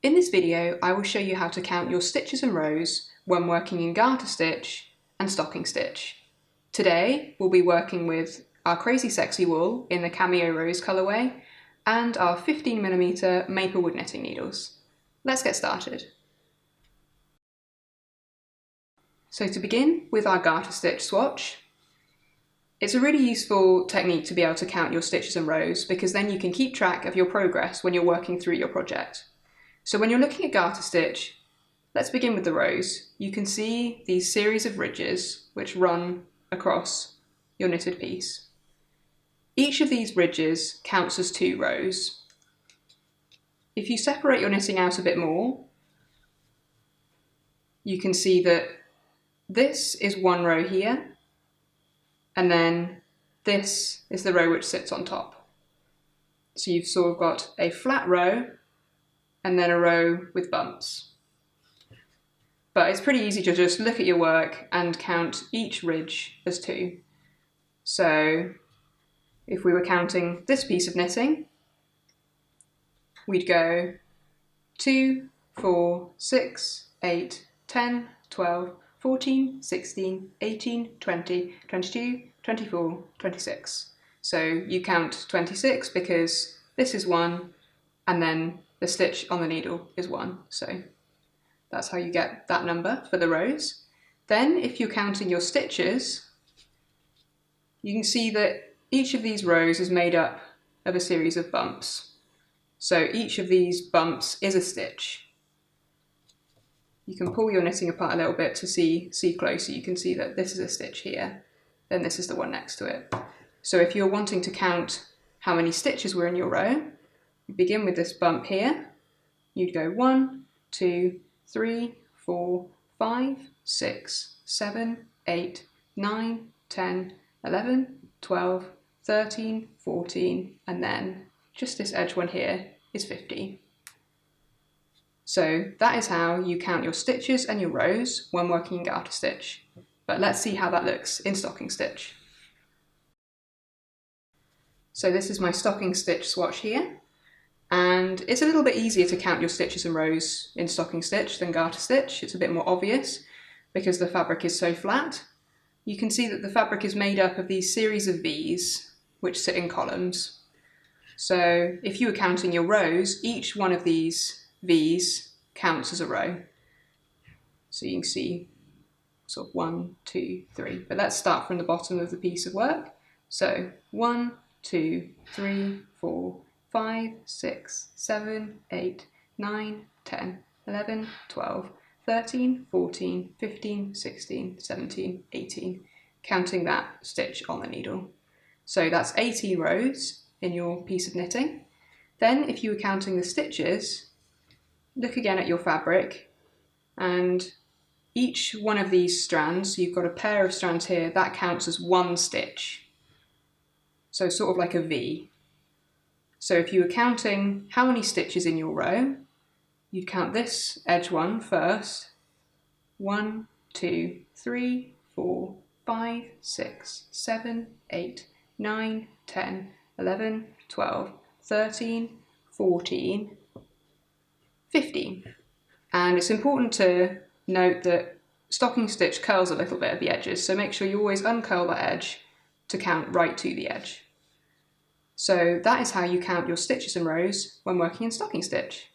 In this video, I will show you how to count your stitches and rows when working in garter stitch and stocking stitch. Today, we'll be working with our Crazy Sexy wool in the Cameo Rose colourway and our 15mm maple wood knitting needles. Let's get started. So to begin with our garter stitch swatch, it's a really useful technique to be able to count your stitches and rows because then you can keep track of your progress when you're working through your project. So when you're looking at garter stitch, let's begin with the rows. You can see these series of ridges which run across your knitted piece. Each of these ridges counts as 2 rows. If you separate your knitting out a bit more, you can see that this is 1 row here, and then this is the row which sits on top. So you've sort of got a flat row and then a row with bumps. But it's pretty easy to just look at your work and count each ridge as 2. So if we were counting this piece of knitting, we'd go 2, 4, 6, 8, 10, 12, 14, 16, 18, 20, 22, 24, 26. So you count 26 because this is 1 and then the stitch on the needle is 1. So that's how you get that number for the rows. Then if you're counting your stitches, you can see that each of these rows is made up of a series of bumps. So each of these bumps is a stitch. You can pull your knitting apart a little bit to see closer. You can see that this is a stitch here, then this is the one next to it. So if you're wanting to count how many stitches were in your row, you begin with this bump here. You'd go 1, 2, 3, 4, 5, 6, 7, 8, 9, 10, 11, 12, 13, 14, and then just this edge one here is 15. So that is how you count your stitches and your rows when working in garter stitch. But let's see how that looks in stocking stitch. So this is my stocking stitch swatch here, and it's a little bit easier to count your stitches and rows in stocking stitch than garter stitch. It's a bit more obvious because the fabric is so flat. You can see that the fabric is made up of these series of V's which sit in columns. So if you were counting your rows, each one of these V's counts as a row. So you can see sort of 1, 2, 3. But let's start from the bottom of the piece of work. So 1, 2, 3, 4, 5, 6, 7, 8, 9, 10, 11, 12, 13, 14, 15, 16, 17, 18, counting that stitch on the needle. So that's 18 rows in your piece of knitting. Then if you were counting the stitches, look again at your fabric, and each one of these strands, so you've got a pair of strands here, that counts as 1 stitch. So sort of like a V. So if you were counting how many stitches in your row, you'd count this edge one first. 1, 2, 3, 4, 5, 6, 7, 8, 9, 10, 11, 12, 13, 14, 15. And it's important to note that stocking stitch curls a little bit at the edges, so make sure you always uncurl that edge to count right to the edge. So that is how you count your stitches and rows when working in stocking stitch.